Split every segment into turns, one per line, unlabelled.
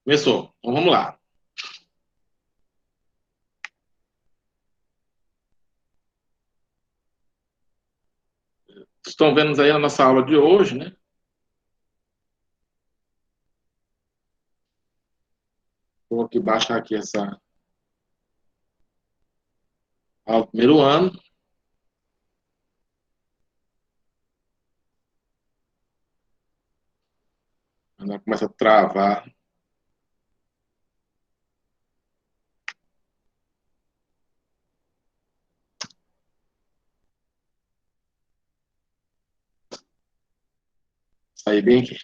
Começou. Então, vamos lá. Estão vendo aí a nossa aula de hoje, né? Vou aqui baixar aqui essa aula do primeiro ano. Ela começa a travar. Sair bem aqui.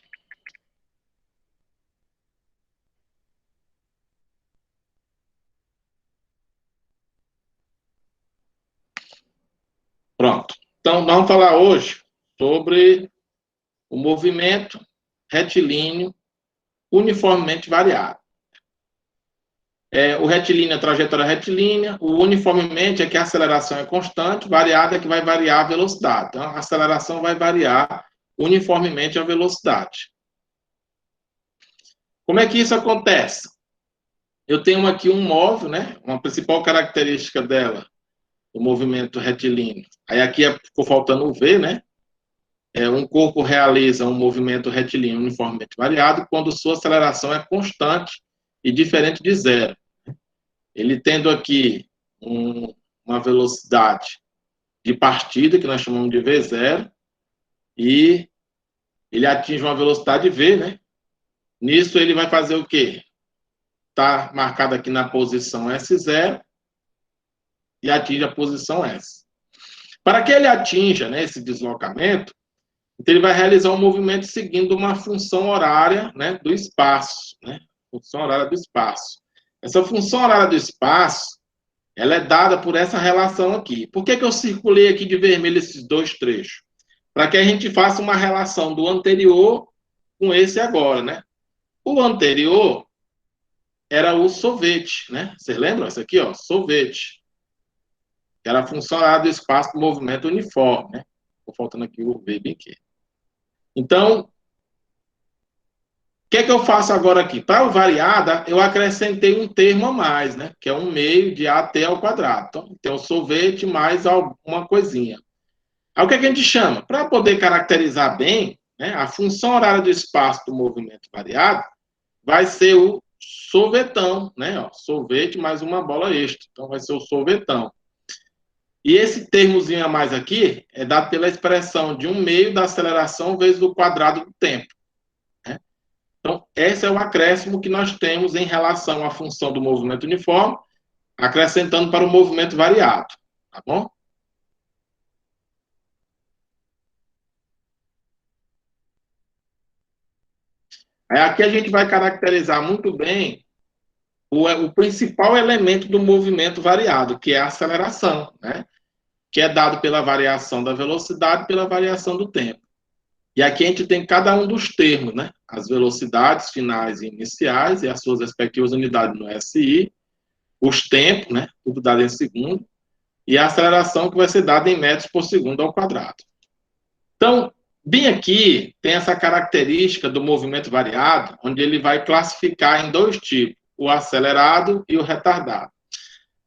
Pronto. Então, vamos falar hoje sobre o movimento retilíneo uniformemente variado. O retilíneo é a trajetória retilínea, o uniformemente é que a aceleração é constante, variada é que vai variar a velocidade. Então, a aceleração vai variar uniformemente a velocidade. Como é que isso acontece? Eu tenho aqui um móvel, né? Uma principal característica dela, o movimento retilíneo. Aí aqui ficou faltando o V, né? Um corpo realiza um movimento retilíneo uniformemente variado quando sua aceleração é constante e diferente de zero. Ele tendo aqui uma velocidade de partida, que nós chamamos de V0, e ele atinge uma velocidade V, né? Nisso ele vai fazer o quê? Está marcado aqui na posição S0 e atinge a posição S. Para que ele atinja, né, esse deslocamento, então ele vai realizar um movimento seguindo uma função horária, né, do espaço, né? Função horária do espaço. Essa função horária do espaço, ela é dada por essa relação aqui. Por que eu circulei aqui de vermelho esses dois trechos? Para que a gente faça uma relação do anterior com esse agora, né? O anterior era o sorvete, né? Vocês lembram? Esse aqui, ó, sorvete. Que era a função horária do espaço do movimento uniforme, né? Estou faltando aqui o V bem aqui. Então, o que eu faço agora aqui? Para o variada, eu acrescentei um termo a mais, né? Que é 1 meio de AT ao quadrado. Então, tem o sorvete mais alguma coisinha. Aí o que a gente chama? Para poder caracterizar bem, né, a função horária do espaço do movimento variado vai ser o sorvetão, né? Ó, sorvete mais uma bola extra. Então, vai ser o sorvetão. E esse termozinho a mais aqui é dado pela expressão de 1 meio da aceleração vezes o quadrado do tempo. Né? Então, esse é o acréscimo que nós temos em relação à função do movimento uniforme, acrescentando para o movimento variado. Tá bom? Aí aqui a gente vai caracterizar muito bem o principal elemento do movimento variado, que é a aceleração, né? Que é dado pela variação da velocidade e pela variação do tempo. E aqui a gente tem cada um dos termos, né? As velocidades finais e iniciais e as suas respectivas unidades no SI, os tempos, né? Tudo dado em segundo, e a aceleração que vai ser dada em metros por segundo ao quadrado. Então, bem aqui tem essa característica do movimento variado, onde ele vai classificar em dois tipos, o acelerado e o retardado.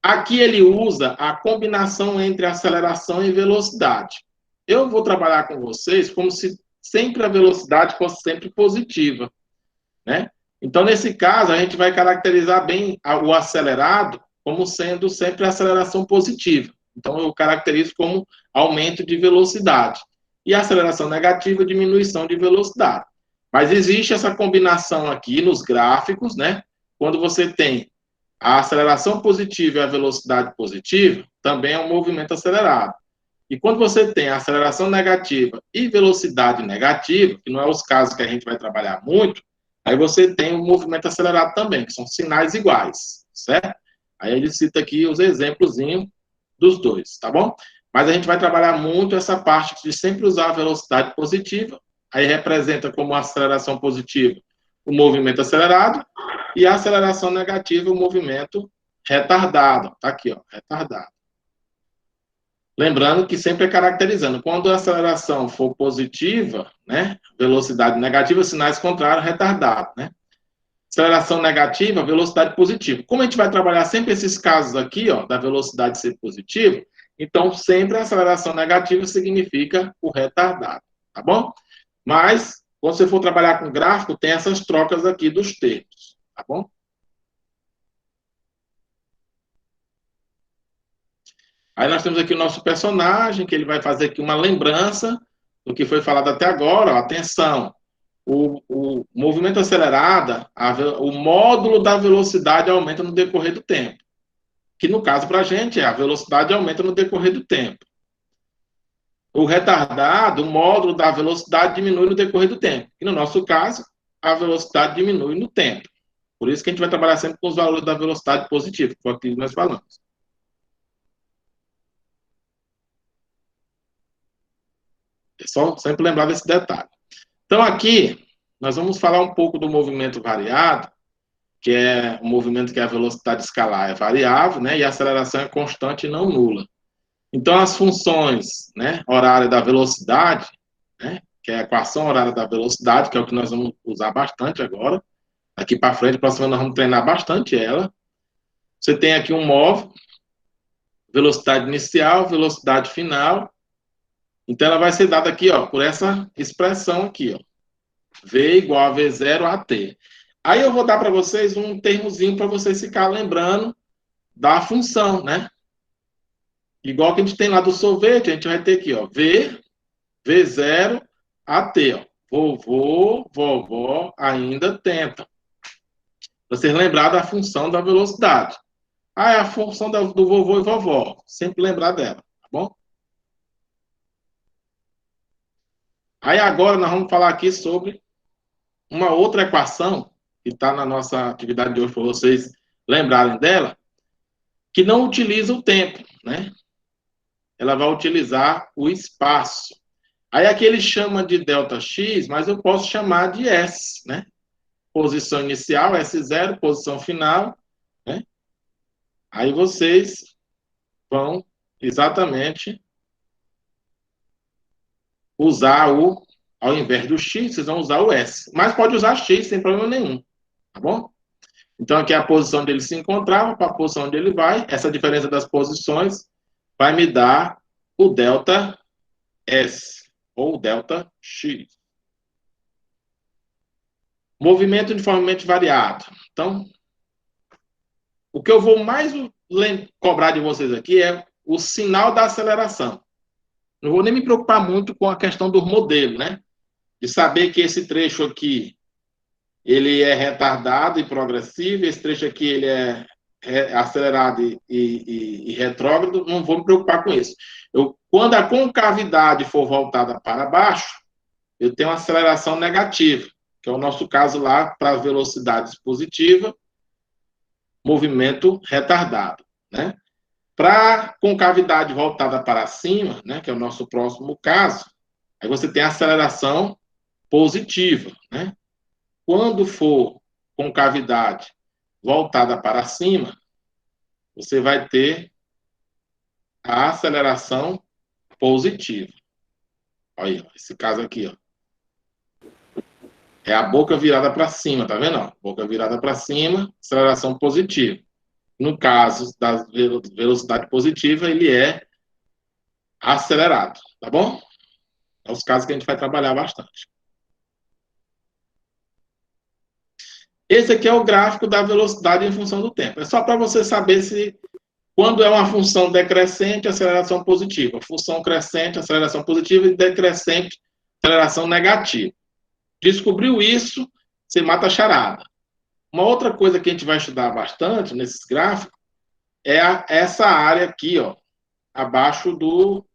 Aqui ele usa a combinação entre aceleração e velocidade. Eu vou trabalhar com vocês como se sempre a velocidade fosse sempre positiva, né? Então, nesse caso, a gente vai caracterizar bem o acelerado como sendo sempre a aceleração positiva. Então, eu caracterizo como aumento de velocidade. E a aceleração negativa, diminuição de velocidade. Mas existe essa combinação aqui nos gráficos, né? Quando você tem a aceleração positiva e a velocidade positiva, também é um movimento acelerado. E quando você tem a aceleração negativa e velocidade negativa, que não é os casos que a gente vai trabalhar muito, aí você tem o movimento acelerado também, que são sinais iguais, certo? Aí ele cita aqui os exemplos dos dois, tá bom? Mas a gente vai trabalhar muito essa parte de sempre usar a velocidade positiva, aí representa como aceleração positiva o movimento acelerado, e a aceleração negativa o movimento retardado. Tá aqui, ó, retardado. Lembrando que sempre é caracterizando. Quando a aceleração for positiva, né, velocidade negativa, sinais contrários, retardado, né? Aceleração negativa, velocidade positiva. Como a gente vai trabalhar sempre esses casos aqui, ó, da velocidade ser positiva, então sempre a aceleração negativa significa o retardado, tá bom? Mas, quando você for trabalhar com gráfico, tem essas trocas aqui dos termos, tá bom? Aí nós temos aqui o nosso personagem, que ele vai fazer aqui uma lembrança do que foi falado até agora. Ó, atenção, o movimento acelerado, o módulo da velocidade aumenta no decorrer do tempo. Que no caso para a gente é a velocidade aumenta no decorrer do tempo. O retardado, o módulo da velocidade diminui no decorrer do tempo. E no nosso caso, a velocidade diminui no tempo. Por isso que a gente vai trabalhar sempre com os valores da velocidade positiva, que foi aquilo que nós falamos. É só sempre lembrar desse detalhe. Então, aqui, nós vamos falar um pouco do movimento variado, que é um movimento que a velocidade escalar é variável, né, e a aceleração é constante e não nula. Então, as funções, né, horária da velocidade, né, que é a equação horária da velocidade, que é o que nós vamos usar bastante agora. Aqui para frente, próxima nós vamos treinar bastante ela. Você tem aqui um móvel, velocidade inicial, velocidade final. Então, ela vai ser dada aqui, ó, por essa expressão aqui, ó. V igual a V0 a T. Aí eu vou dar para vocês um termozinho para vocês ficarem lembrando da função, né? Igual que a gente tem lá do sorvete, a gente vai ter aqui, ó, V0 a T, ó. Vovô, vovó ainda tenta. Vocês lembraram da função da velocidade. Ah, é a função do vovô e vovó. Sempre lembrar dela, tá bom? Aí agora nós vamos falar aqui sobre uma outra equação que está na nossa atividade de hoje para vocês lembrarem dela, que não utiliza o tempo, né? Ela vai utilizar o espaço. Aí aqui ele chama de ΔX, mas eu posso chamar de S, né? Posição inicial, S0, posição final, né? Aí vocês vão exatamente usar ao invés do X, vocês vão usar o S. Mas pode usar X sem problema nenhum, tá bom? Então aqui é a posição onde ele se encontrava, para a posição onde ele vai. Essa diferença das posições vai me dar o delta S, ou delta X. Movimento uniformemente variado. Então, o que eu vou mais cobrar de vocês aqui é o sinal da aceleração. Não vou nem me preocupar muito com a questão do modelo, né? De saber que esse trecho aqui ele é retardado e progressivo, esse trecho aqui ele é acelerado e retrógrado, não vou me preocupar com isso. Quando a concavidade for voltada para baixo, eu tenho uma aceleração negativa, que é o nosso caso lá para velocidades positiva, movimento retardado, né? Para concavidade voltada para cima, né, que é o nosso próximo caso, aí você tem a aceleração positiva, né? Quando for concavidade voltada para cima, você vai ter a aceleração positiva. Olha, esse caso aqui, ó. É a boca virada para cima, tá vendo? Ó? Boca virada para cima, aceleração positiva. No caso da velocidade positiva, ele é acelerado, tá bom? É os casos que a gente vai trabalhar bastante. Esse aqui é o gráfico da velocidade em função do tempo. É só para você saber se quando é uma função decrescente, aceleração positiva. Função crescente, aceleração positiva e decrescente, aceleração negativa. Descobriu isso, você mata a charada. Uma outra coisa que a gente vai estudar bastante nesses gráficos é essa área aqui, ó, abaixo do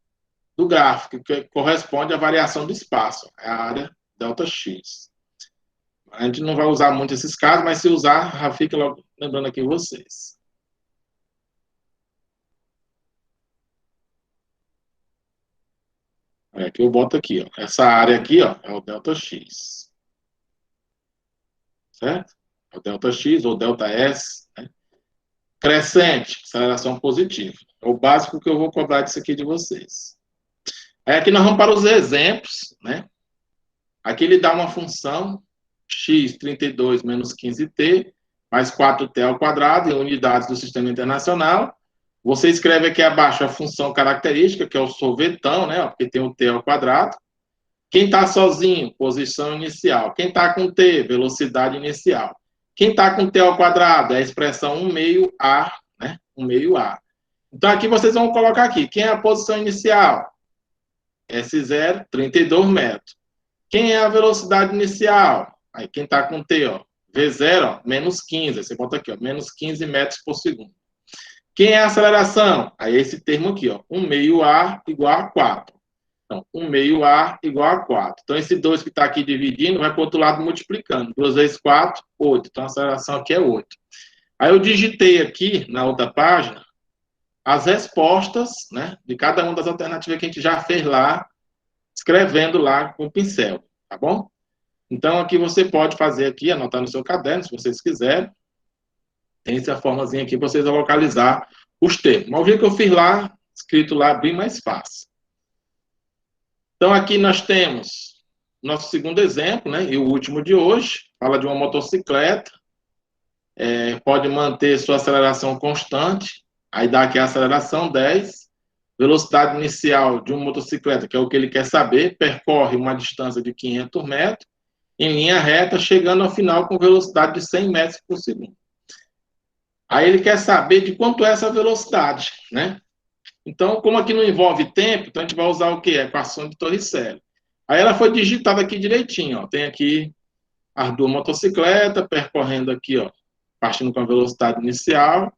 gráfico, que corresponde à variação do espaço, é a área ΔX. A gente não vai usar muito esses casos, mas se usar, já fica logo lembrando aqui vocês. Aqui eu boto aqui, ó. Essa área aqui, ó, é o ΔX. Certo? É o ΔX ou ΔS, né? Crescente, aceleração positiva. É o básico que eu vou cobrar disso aqui de vocês. Aí aqui nós vamos para os exemplos, né? Aqui ele dá uma função x 32 menos 15t mais 4t ao quadrado em unidades do sistema internacional. Você escreve aqui abaixo a função característica, que é o sorvetão, né? Porque tem o t ao quadrado. Quem está sozinho, posição inicial. Quem está com t, velocidade inicial. Quem está com t ao quadrado é a expressão 1 meio a, né? 1 meio a. Então aqui vocês vão colocar aqui. Quem é a posição inicial? S0, 32 metros. Quem é a velocidade inicial? Aí quem está com t, ó, V0, ó, menos 15. Aí você bota aqui, ó, menos 15 metros por segundo. Quem é a aceleração? Aí esse termo aqui, ó, 1 meio a igual a 4. Então, 1 meio a igual a 4. Então, esse 2 que está aqui dividindo vai para o outro lado multiplicando. 2 vezes 4, 8. Então, a aceleração aqui é 8. Aí eu digitei aqui, na outra página, as respostas, né, de cada uma das alternativas que a gente já fez lá, escrevendo lá com o pincel, tá bom? Então, aqui você pode fazer aqui, anotar no seu caderno, se vocês quiserem. Tem essa formazinha aqui para vocês localizar os termos. Mas o jeito que eu fiz lá, escrito lá, bem mais fácil. Então, aqui nós temos nosso segundo exemplo, né, e o último de hoje, fala de uma motocicleta, pode manter sua aceleração constante, aí dá aqui a aceleração 10, velocidade inicial de uma motocicleta, que é o que ele quer saber, percorre uma distância de 500 metros, em linha reta, chegando ao final com velocidade de 100 metros por segundo. Aí ele quer saber de quanto é essa velocidade, né? Então, como aqui não envolve tempo, então a gente vai usar o quê? A equação de Torricelli. Aí ela foi digitada aqui direitinho, ó. Tem aqui as duas motocicletas percorrendo aqui, ó, partindo com a velocidade inicial,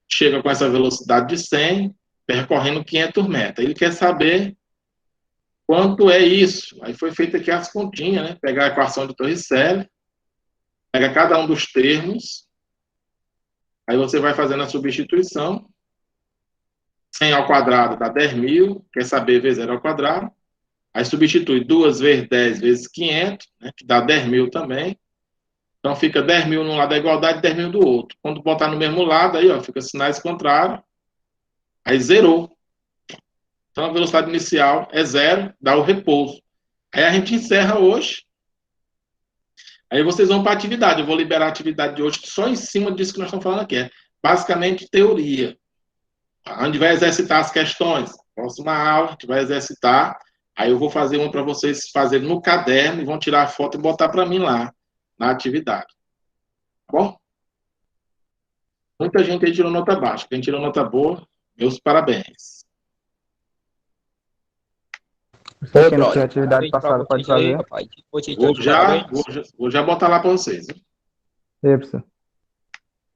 chega com essa velocidade de 100, percorrendo 500 metros. Ele quer saber quanto é isso. Aí foi feita aqui as continhas, né? Pegar a equação de Torricelli, pega cada um dos termos, aí você vai fazendo a substituição. 100 ao quadrado dá 10.000, quer saber V0 ao quadrado. Aí substitui 2 vezes 10 vezes 500, né, que dá 10.000 também. Então fica 10.000 num lado da igualdade e 10.000 do outro. Quando botar no mesmo lado, aí ó, fica sinais contrários. Aí zerou. Então a velocidade inicial é 0, dá o repouso. Aí a gente encerra hoje. Aí vocês vão para a atividade. Eu vou liberar a atividade de hoje só em cima disso que nós estamos falando aqui. É basicamente teoria. A gente vai exercitar as questões. Próxima aula, a gente vai exercitar. Aí eu vou fazer uma para vocês fazerem no caderno e vão tirar a foto e botar para mim lá, na atividade. Tá bom? Muita gente aí tirou nota baixa. Quem tirou nota boa, meus parabéns.
Quem não tinha atividade passada pode fazer.
Vou já botar lá para vocês.
Professor.